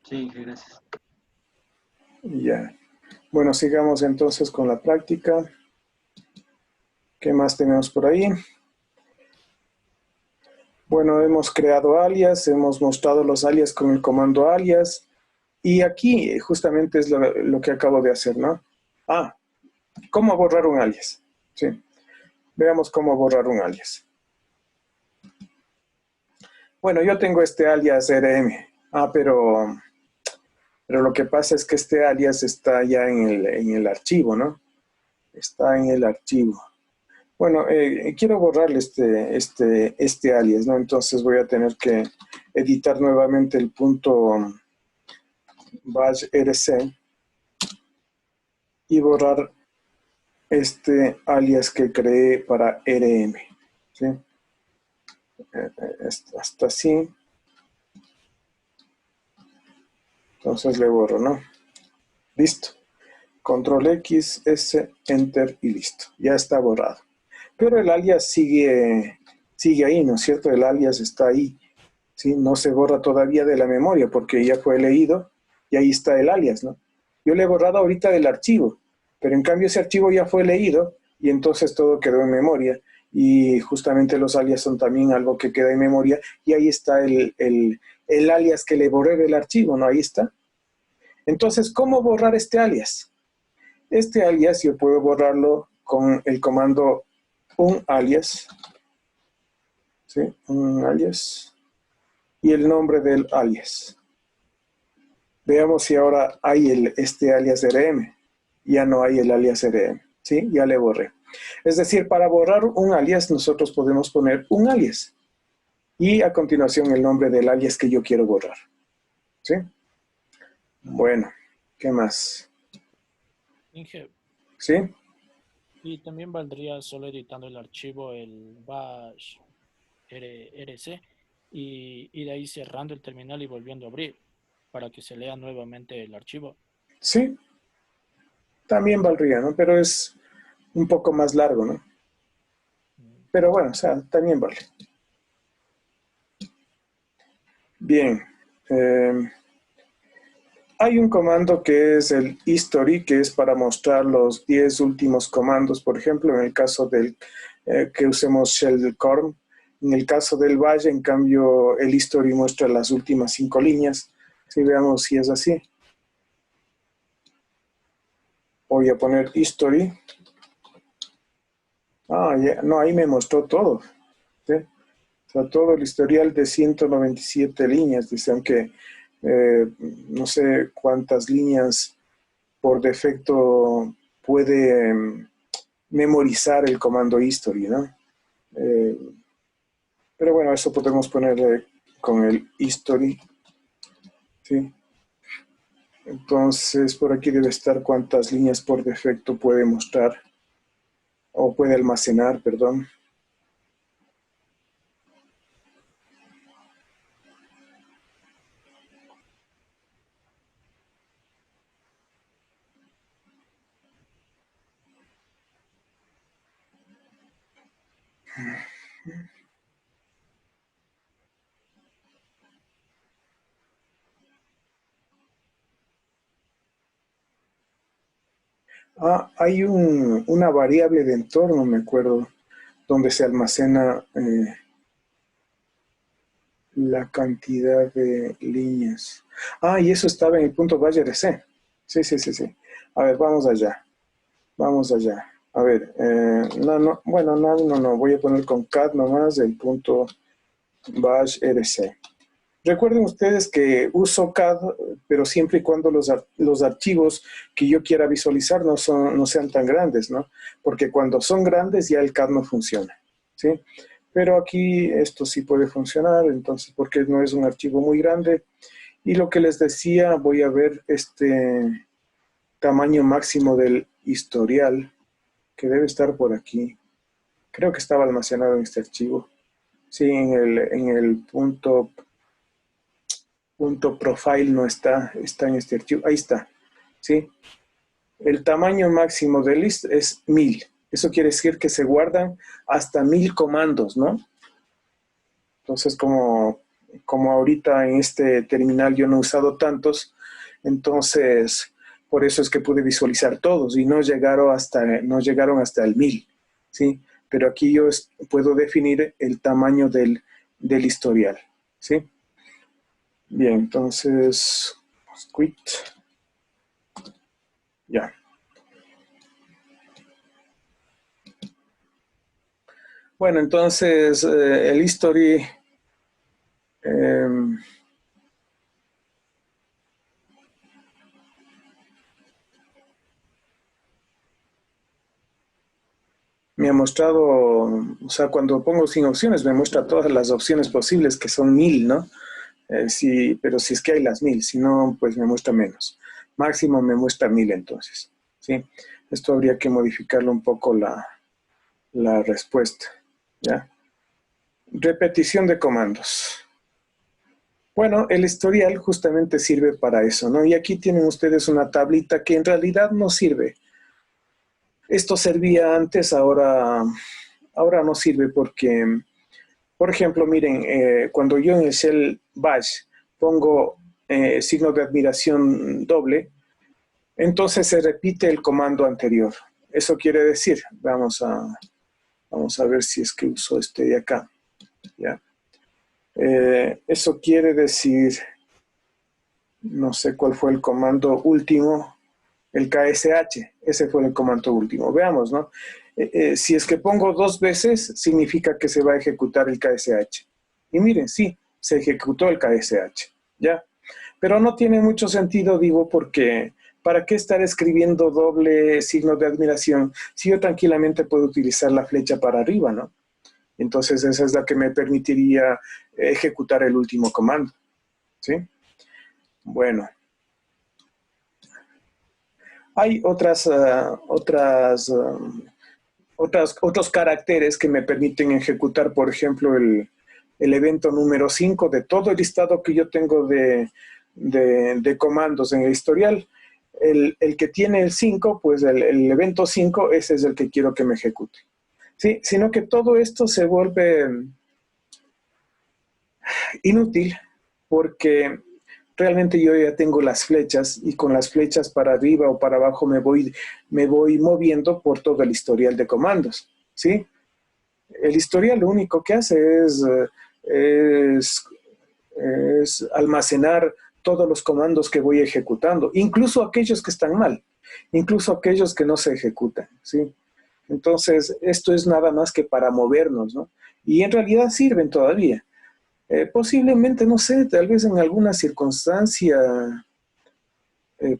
Sí, gracias. Ya. Bueno, sigamos entonces con la práctica. ¿Qué más tenemos por ahí? Bueno, hemos creado alias, hemos mostrado los alias con el comando alias, y aquí justamente es lo que acabo de hacer, ¿no? ¿Cómo borrar un alias? Sí. Veamos cómo borrar un alias. Bueno, yo tengo este alias rm. Pero lo que pasa es que este alias está ya en el archivo, ¿no? Está en el archivo. Bueno, quiero borrarle este alias, ¿no? Entonces voy a tener que editar nuevamente el punto bash rc y borrar este alias que creé para rm, ¿sí? Hasta así. Entonces le borro, ¿no? Listo. Control X, S, Enter y listo. Ya está borrado. Pero el alias sigue ahí, ¿no es cierto? El alias está ahí, ¿sí? No se borra todavía de la memoria porque ya fue leído y ahí está el alias, ¿no? Yo le he borrado ahorita del archivo, pero en cambio ese archivo ya fue leído y entonces todo quedó en memoria y justamente los alias son también algo que queda en memoria, y ahí está el alias que le borré del archivo, ¿no? Ahí está. Entonces, ¿cómo borrar este alias? Este alias yo puedo borrarlo con el comando un alias, ¿sí? Un alias, y el nombre del alias. Veamos si ahora hay este alias rm. Ya no hay el alias rm, ¿sí? Ya le borré. Es decir, para borrar un alias, nosotros podemos poner un alias. Y a continuación el nombre del alias que yo quiero borrar, ¿sí? Bueno, ¿qué más? Inge, ¿Sí? y también valdría solo editando el archivo, el bash rc, y de ahí cerrando el terminal y volviendo a abrir para que se lea nuevamente el archivo. Sí, también valdría, ¿no? Pero es un poco más largo, ¿no? Pero bueno, o sea, también vale. Bien. Hay un comando que es el history, que es para mostrar los 10 últimos comandos, por ejemplo, en el caso del que usemos shell corn. En el caso del bash, en cambio, el history muestra las últimas 5 líneas. Si veamos si es así. Voy a poner history. Ah, ya, no, ahí me mostró todo, ¿sí? O sea, todo el historial de 197 líneas, dice, aunque no sé cuántas líneas por defecto puede memorizar el comando history, ¿no? Pero bueno, eso podemos ponerle con el history, ¿sí? Entonces, por aquí debe estar cuántas líneas por defecto puede mostrar, o puede almacenar, perdón. Ah, hay una variable de entorno, me acuerdo, donde se almacena la cantidad de líneas. Ah, y eso estaba en el punto bash rc. Sí, sí, sí, sí. A ver, vamos allá. Vamos allá. A ver, bueno, no. Voy a poner con cat nomás el punto bash rc. Recuerden ustedes que uso CAD, pero siempre y cuando los archivos que yo quiera visualizar no sean tan grandes, ¿no? Porque cuando son grandes ya el CAD no funciona, ¿sí? Pero aquí esto sí puede funcionar, entonces, porque no es un archivo muy grande. Y lo que les decía, voy a ver este tamaño máximo del historial, que debe estar por aquí. Creo que estaba almacenado en este archivo. Sí, en el punto profile no está en este archivo. Ahí está, ¿sí? El tamaño máximo de list es 1000. Eso quiere decir que se guardan hasta 1000 comandos, ¿no? Entonces, como ahorita en este terminal yo no he usado tantos, entonces por eso es que pude visualizar todos y no llegaron hasta el 1000, ¿sí? Pero aquí yo puedo definir el tamaño del historial, ¿sí? Bien, entonces, quit. Ya. Bueno, entonces el history me ha mostrado, o sea, cuando pongo sin opciones me muestra todas las opciones posibles, que son 1000, ¿no? Sí, pero si es que hay las 1000, si no, pues me muestra menos. Máximo me muestra 1000 entonces, ¿sí? Esto habría que modificarlo un poco la respuesta, ¿ya? Repetición de comandos. Bueno, el historial justamente sirve para eso, ¿no? Y aquí tienen ustedes una tablita que en realidad no sirve. Esto servía antes, ahora no sirve porque, por ejemplo, miren, cuando yo en el shell bash pongo signo de admiración doble, entonces se repite el comando anterior. Eso quiere decir, vamos a Vamos a ver si es que uso este de acá. ¿Ya? Eso quiere decir, no sé cuál fue el comando último, el KSH, ese fue el comando último. Veamos, ¿no? Si es que pongo 2 veces, significa que se va a ejecutar el KSH. Y miren, sí, se ejecutó el KSH, ¿ya? Pero no tiene mucho sentido, digo, porque ¿para qué estar escribiendo doble signo de admiración si yo tranquilamente puedo utilizar la flecha para arriba, ¿no? Entonces esa es la que me permitiría ejecutar el último comando, ¿sí? Bueno. Hay otros caracteres que me permiten ejecutar, por ejemplo, el evento número 5 de todo el listado que yo tengo de comandos en el historial. El que tiene el 5, pues el evento 5, ese es el que quiero que me ejecute. ¿Sí? Sino que todo esto se vuelve inútil porque realmente yo ya tengo las flechas y con las flechas para arriba o para abajo me voy moviendo por todo el historial de comandos, ¿sí? El historial lo único que hace es almacenar todos los comandos que voy ejecutando, incluso aquellos que están mal, incluso aquellos que no se ejecutan, ¿sí? Entonces, esto es nada más que para movernos, ¿no? Y en realidad sirven todavía. Posiblemente, no sé, tal vez en alguna circunstancia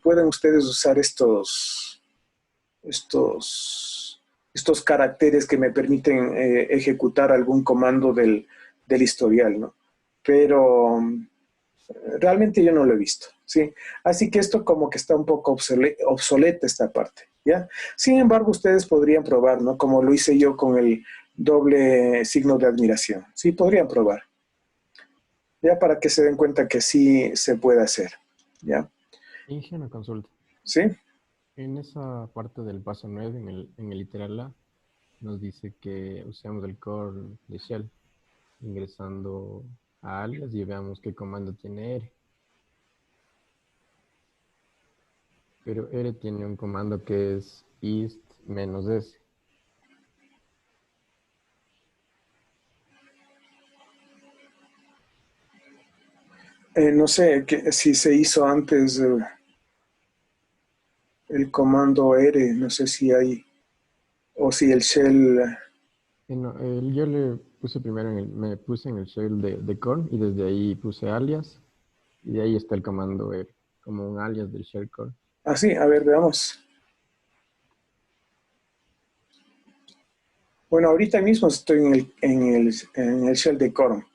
pueden ustedes usar estos caracteres que me permiten ejecutar algún comando del historial, ¿no? Pero realmente yo no lo he visto, ¿sí? Así que esto como que está un poco obsoleta esta parte, ¿ya? Sin embargo, ustedes podrían probar, ¿no? Como lo hice yo con el doble signo de admiración, ¿sí? Podrían probar. Ya para que se den cuenta que sí se puede hacer, ¿ya? Inge, una consulta. ¿Sí? En esa parte del paso 9, en el literal A, nos dice que usemos el core de shell, ingresando a alias y veamos qué comando tiene R. Pero R tiene un comando que es -ist-s. No sé si se hizo antes el comando R, no sé si hay, o si el shell... No, yo le puse primero, me puse en el shell de core y desde ahí puse alias y de ahí está el comando R, como un alias del shell core. Ah, sí, a ver, veamos. Bueno, ahorita mismo estoy en el shell de core,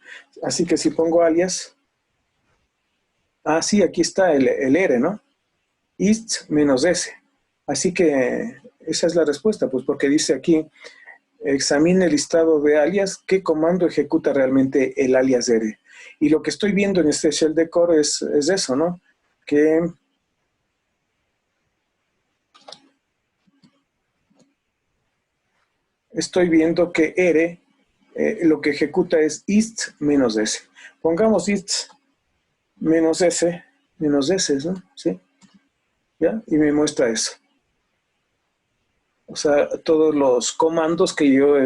así que si pongo alias... Ah, sí, aquí está el R, ¿no? ist-s. Así que esa es la respuesta, pues porque dice aquí, examine el listado de alias, qué comando ejecuta realmente el alias R. Y lo que estoy viendo en este shell de core es eso, ¿no? Que estoy viendo que R lo que ejecuta es ist-s. Pongamos ist-s, ¿no? ¿Sí? ¿Ya? Y me muestra eso. O sea, todos los comandos que yo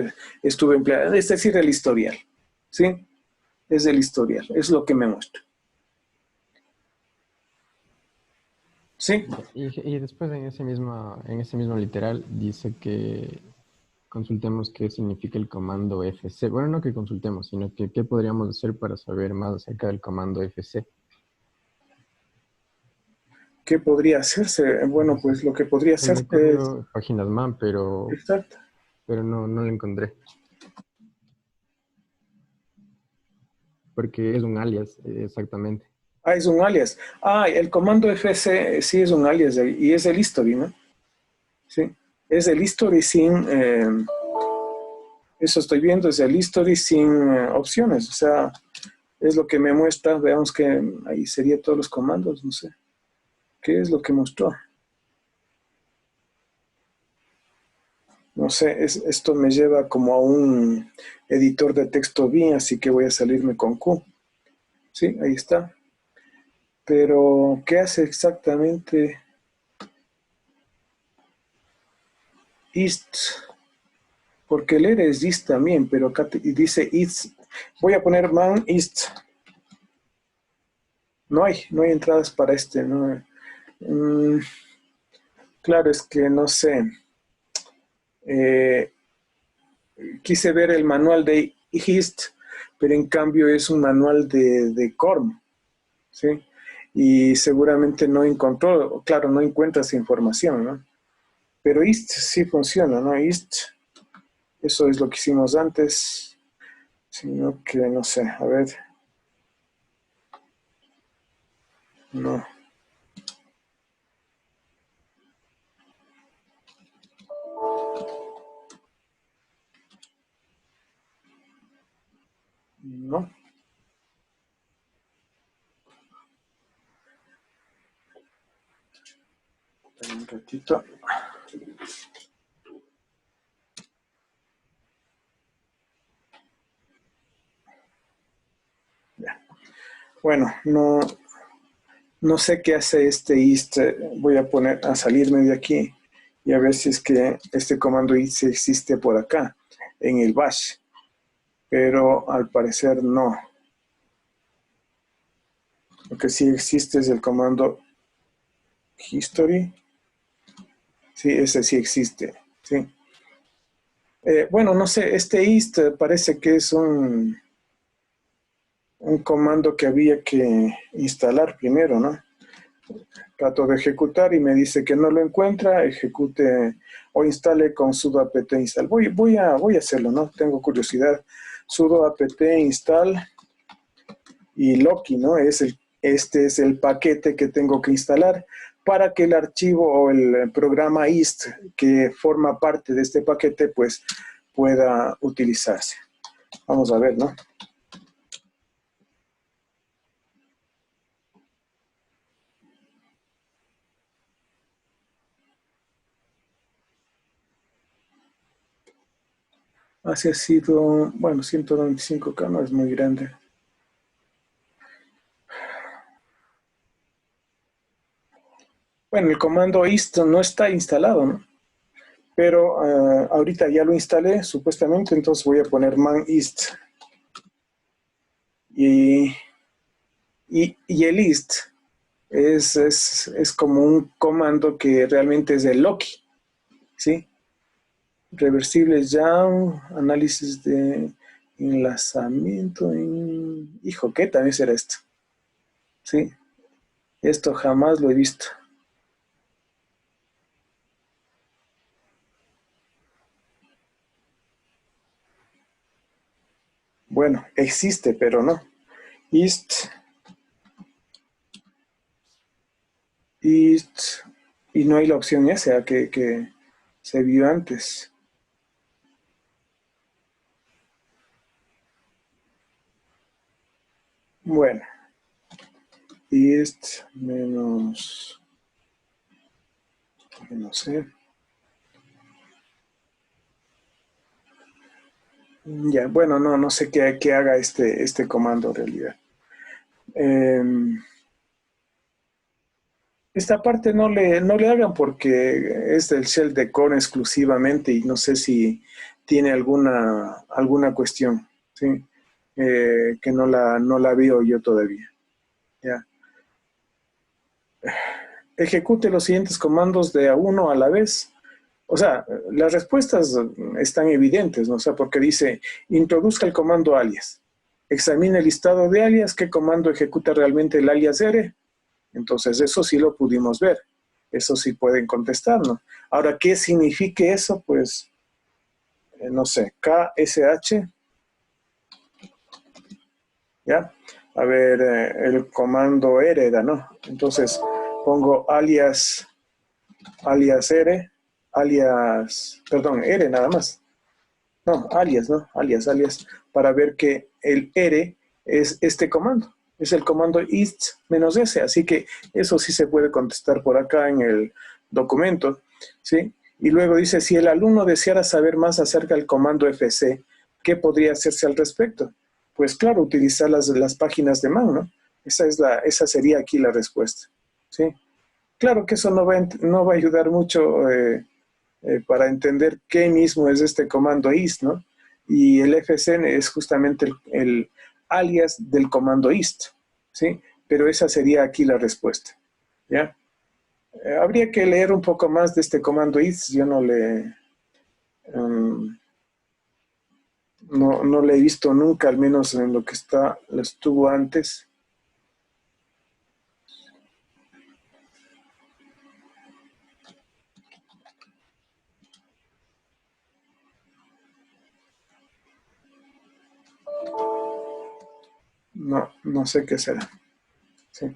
estuve empleando, es decir, el historial, ¿sí? Es el historial, es lo que me muestra. ¿Sí? Y después en ese mismo literal dice que consultemos qué significa el comando fc. Bueno, no que consultemos, sino que qué podríamos hacer para saber más acerca del comando fc. ¿Qué podría hacerse? Bueno, pues lo que podría El hacerse de correo, páginas man, exacto. pero no lo encontré. Porque es un alias, exactamente. Ah, es un alias. Ah, el comando fc sí es un alias y es el history, ¿no? Sí, es el history sin... eso estoy viendo, es el history sin opciones. O sea, es lo que me muestra. Veamos que ahí sería todos los comandos, no sé. ¿Qué es lo que mostró? No sé, esto me lleva como a un editor de texto bien, así que voy a salirme con Q. Sí, ahí está. Pero, ¿qué hace exactamente ist? porque el ere es ist también, pero acá dice ist. Voy a poner man ist. No hay entradas para este, ¿no? Claro, es que no sé. Quise ver el manual de ist, pero en cambio es un manual de Corm, ¿sí? Y seguramente no encontró, claro, no encuentra esa información, ¿no? Pero ist sí funciona, ¿no? Ist, eso es lo que hicimos antes, sino que, no sé, a ver. No. No. Un ratito. Ya. Bueno, no sé qué hace este ist. Voy a poner a salirme de aquí y a ver si es que este comando ist existe por acá, en el bash. Pero al parecer no. Lo que sí existe es el comando history. Sí, ese sí existe. Sí. Bueno, no sé, este ist parece que es un comando que había que instalar primero, ¿no? Trato de ejecutar y me dice que no lo encuentra, ejecute o instale con sudo apt install. Voy a hacerlo, ¿no? Tengo curiosidad. Sudo apt install y Loki, ¿no? Este es el paquete que tengo que instalar para que el archivo o el programa ist que forma parte de este paquete pues pueda utilizarse. Vamos a ver, ¿no? Así ha sido, bueno, 195K no es muy grande. Bueno, el comando ist no está instalado, ¿no? Pero ahorita ya lo instalé, supuestamente, entonces voy a poner man ist. Y el ist es como un comando que realmente es de Loki, ¿sí? Reversibles down, análisis de enlazamiento. Hijo, ¿qué también será esto? ¿Sí? Esto jamás lo he visto. Bueno, existe, pero no. Ist, y no hay la opción esa que se vio antes. Bueno, ist menos C. Ya, bueno, no sé qué haga este comando en realidad. Esta parte no le hagan porque es del shell de core exclusivamente y no sé si tiene alguna cuestión, ¿sí? Que no la veo yo todavía. Ya. Ejecute los siguientes comandos de a uno a la vez. O sea, las respuestas están evidentes, ¿no? O sea, porque dice, introduzca el comando alias. Examine el listado de alias, qué comando ejecuta realmente el alias ere. Entonces, eso sí lo pudimos ver. Eso sí pueden contestar, ¿no? Ahora, ¿qué signifique eso? Pues, no sé, KSH. ¿Ya? A ver, el comando ere era, ¿no? Entonces, pongo alias ere, ere nada más. No, alias, ¿no? Alias, para ver que el ere es este comando. Es el comando ist-s, así que eso sí se puede contestar por acá en el documento, ¿sí? Y luego dice, si el alumno deseara saber más acerca del comando fc, ¿qué podría hacerse al respecto? Pues claro, utilizar las páginas de man, ¿no? Esa sería aquí la respuesta, ¿sí? Claro que eso no va a ayudar mucho para entender qué mismo es este comando ist, ¿no? Y el fsn es justamente el alias del comando ist, ¿sí? Pero esa sería aquí la respuesta, ¿ya? Habría que leer un poco más de este comando ist. Yo no le he visto nunca, al menos en lo que lo estuvo antes. No sé qué será, ¿sí?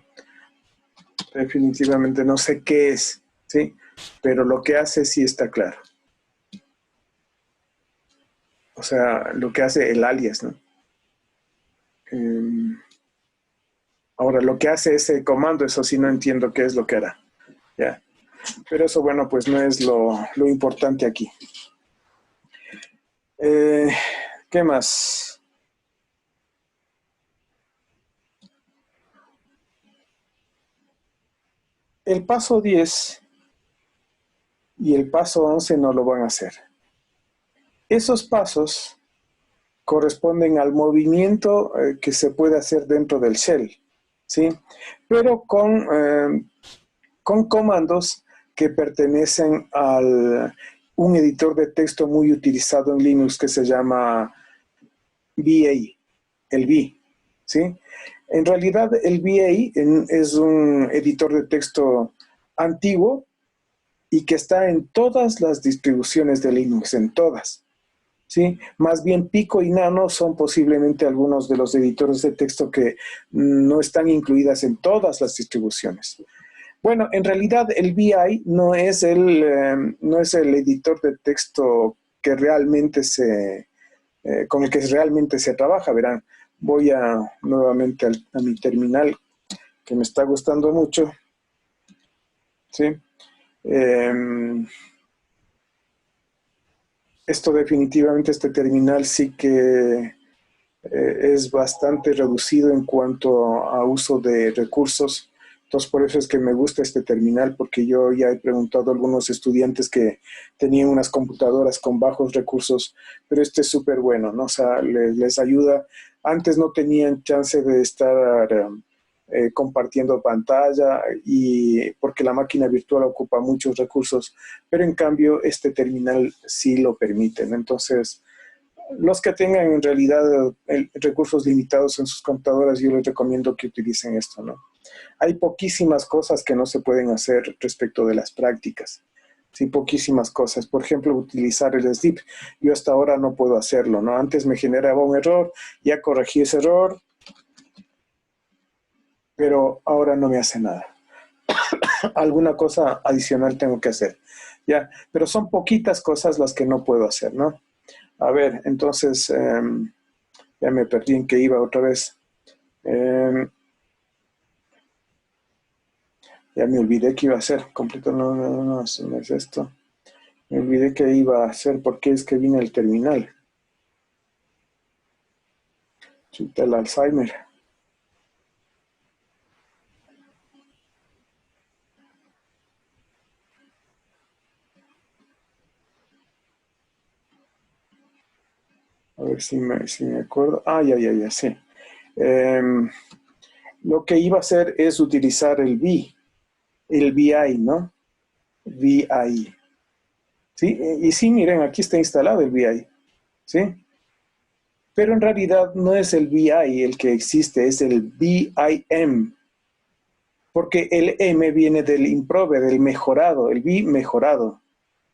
Definitivamente no sé qué es, ¿sí? Pero lo que hace sí está claro. O sea, lo que hace el alias, ¿no? Ahora, lo que hace ese comando, eso sí no entiendo qué es lo que hará, ¿ya? Pero eso, bueno, pues no es lo importante aquí. ¿Qué más? El paso 10 y el paso 11 no lo van a hacer. Esos pasos corresponden al movimiento que se puede hacer dentro del shell, ¿sí? Pero con comandos que pertenecen a un editor de texto muy utilizado en Linux que se llama VA, el V, ¿sí? En realidad el VA es un editor de texto antiguo y que está en todas las distribuciones de Linux, en todas, ¿sí? Más bien Pico y Nano son posiblemente algunos de los editores de texto que no están incluidas en todas las distribuciones. Bueno, en realidad el VI no es el editor de texto que realmente con el que realmente se trabaja. Verán, voy nuevamente a mi terminal, que me está gustando mucho, ¿sí? Esto definitivamente, este terminal sí que es bastante reducido en cuanto a uso de recursos. Entonces, por eso es que me gusta este terminal, porque yo ya he preguntado a algunos estudiantes que tenían unas computadoras con bajos recursos, pero este es súper bueno, ¿no? O sea, les ayuda. Antes no tenían chance de estar compartiendo pantalla y porque la máquina virtual ocupa muchos recursos, pero en cambio este terminal sí lo permite, ¿no? Entonces, los que tengan en realidad recursos limitados en sus computadoras, yo les recomiendo que utilicen esto, ¿no? Hay poquísimas cosas que no se pueden hacer respecto de las prácticas. Sí, poquísimas cosas. Por ejemplo, utilizar el SDIP. Yo hasta ahora no puedo hacerlo, ¿no? Antes me generaba un error, ya corregí ese error, pero ahora no me hace nada. Alguna cosa adicional tengo que hacer, ¿ya? Pero son poquitas cosas las que no puedo hacer, ¿no? A ver, entonces, ya me perdí en qué iba otra vez. Ya me olvidé qué iba a hacer. Completo, no, eso no es esto. Me olvidé qué iba a hacer porque es que vine al terminal. Chuta, el Alzheimer. A ver si me acuerdo. Ah, ya, sí. Lo que iba a hacer es utilizar el VI, ¿no? VI. ¿Sí? Y sí, miren, aquí está instalado el VI. ¿Sí? Pero en realidad no es el VI el que existe, es el VIM. Porque el M viene del improve, del mejorado, el V mejorado.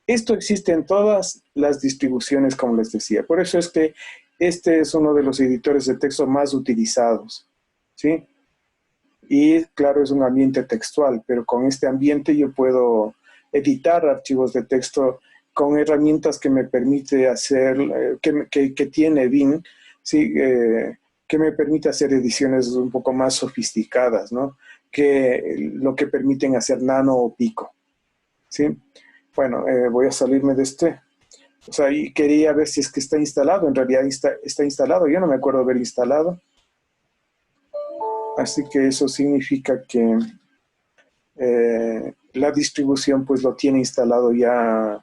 Esto existe en todas las distribuciones, como les decía. Por eso es que este es uno de los editores de texto más utilizados, ¿sí? Y claro, es un ambiente textual, pero con este ambiente yo puedo editar archivos de texto con herramientas que me permite hacer, que tiene Vim, ¿sí? Que me permite hacer ediciones un poco más sofisticadas, ¿no? Que lo que permiten hacer Nano o Pico, ¿sí? Bueno, voy a salirme de este. O sea, y quería ver si es que está instalado. En realidad está instalado. Yo no me acuerdo haber instalado. Así que eso significa que la distribución pues lo tiene instalado ya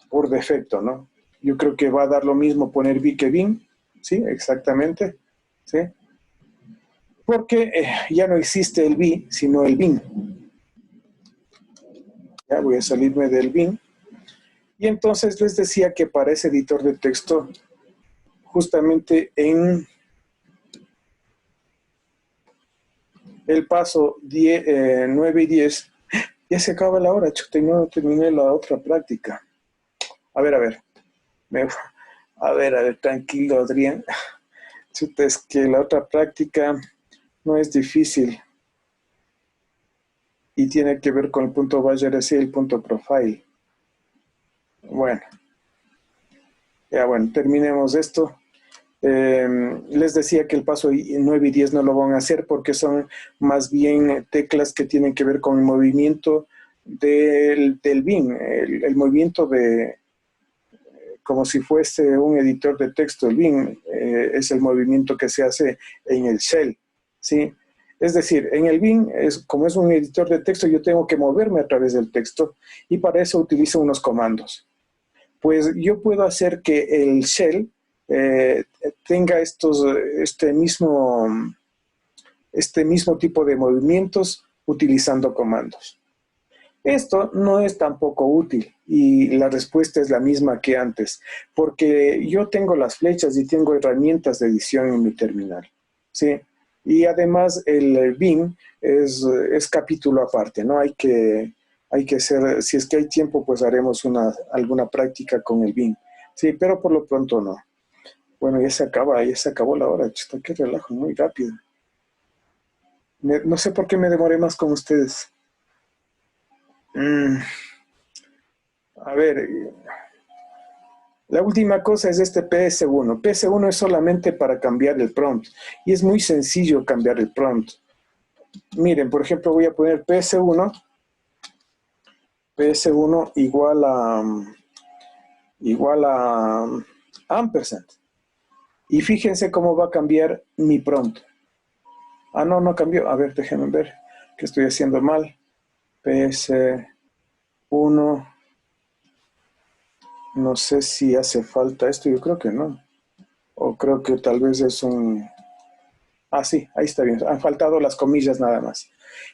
por defecto, ¿no? Yo creo que va a dar lo mismo poner bi que bin, ¿sí? Exactamente, ¿sí? Porque ya no existe el bi, sino el bin. Ya voy a salirme del bin. Y entonces les decía que para ese editor de texto, justamente en el paso 9 y 10, ya se acaba la hora, chuta, y no terminé la otra práctica. A ver. A ver, tranquilo, Adrián. Chuta, es que la otra práctica no es difícil y tiene que ver con el punto Bayes y el punto profile. Bueno, terminemos esto. Les decía que el paso 9 y 10 no lo van a hacer porque son más bien teclas que tienen que ver con el movimiento del bin, el movimiento de, como si fuese un editor de texto. El bin es el movimiento que se hace en el shell, ¿sí? Es decir, en el bin, como es un editor de texto, yo tengo que moverme a través del texto y para eso utilizo unos comandos. Pues yo puedo hacer que el shell tenga este mismo tipo de movimientos utilizando comandos. Esto no es tampoco útil y la respuesta es la misma que antes, porque yo tengo las flechas y tengo herramientas de edición en mi terminal, ¿sí? Y además el bin es capítulo aparte, ¿no? Hay que hacer, si es que hay tiempo, pues haremos alguna práctica con el bin, ¿sí? Pero por lo pronto no. Bueno, ya se acabó la hora, chuta, qué relajo, muy rápido. No sé por qué me demoré más con ustedes. A ver, la última cosa es este PS1. PS1 es solamente para cambiar el prompt y es muy sencillo cambiar el prompt. Miren, por ejemplo, voy a poner PS1 igual a ampersand. Y fíjense cómo va a cambiar mi prompt. Ah, no cambió. A ver, déjenme ver qué estoy haciendo mal. PS1. No sé si hace falta esto, yo creo que no. O creo que tal vez es un... Ah, sí, ahí está bien. Han faltado las comillas nada más.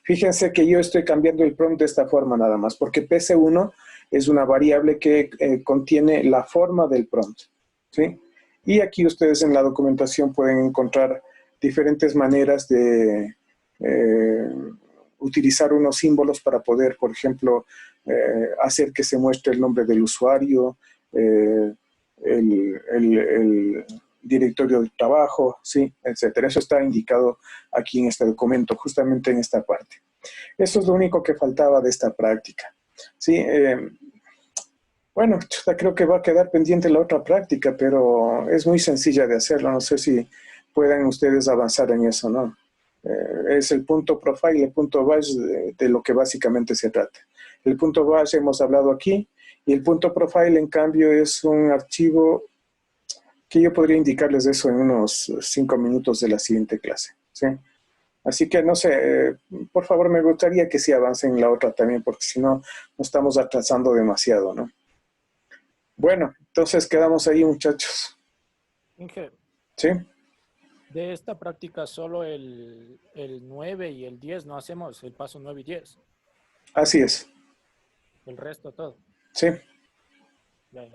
Fíjense que yo estoy cambiando el prompt de esta forma nada más, porque PS1 es una variable que contiene la forma del prompt, ¿sí? Y aquí ustedes en la documentación pueden encontrar diferentes maneras de utilizar unos símbolos para poder, por ejemplo, hacer que se muestre el nombre del usuario, el directorio de trabajo, ¿sí? Etcétera. Eso está indicado aquí en este documento, justamente en esta parte. Eso es lo único que faltaba de esta práctica, ¿sí? Bueno, creo que va a quedar pendiente la otra práctica, pero es muy sencilla de hacerlo. No sé si puedan ustedes avanzar en eso, ¿no? Es el punto profile, el punto bash de lo que básicamente se trata. El punto bash hemos hablado aquí, y el punto profile, en cambio, es un archivo que yo podría indicarles eso en unos 5 minutos de la siguiente clase, ¿sí? Así que, no sé, por favor, me gustaría que sí avancen en la otra también, porque si no, nos estamos atrasando demasiado, ¿no? Bueno, entonces quedamos ahí, muchachos. Inge, ¿Sí? de esta práctica solo el 9 y el 10 no hacemos, el paso 9 y 10. Así es. El resto todo. Sí. Ya.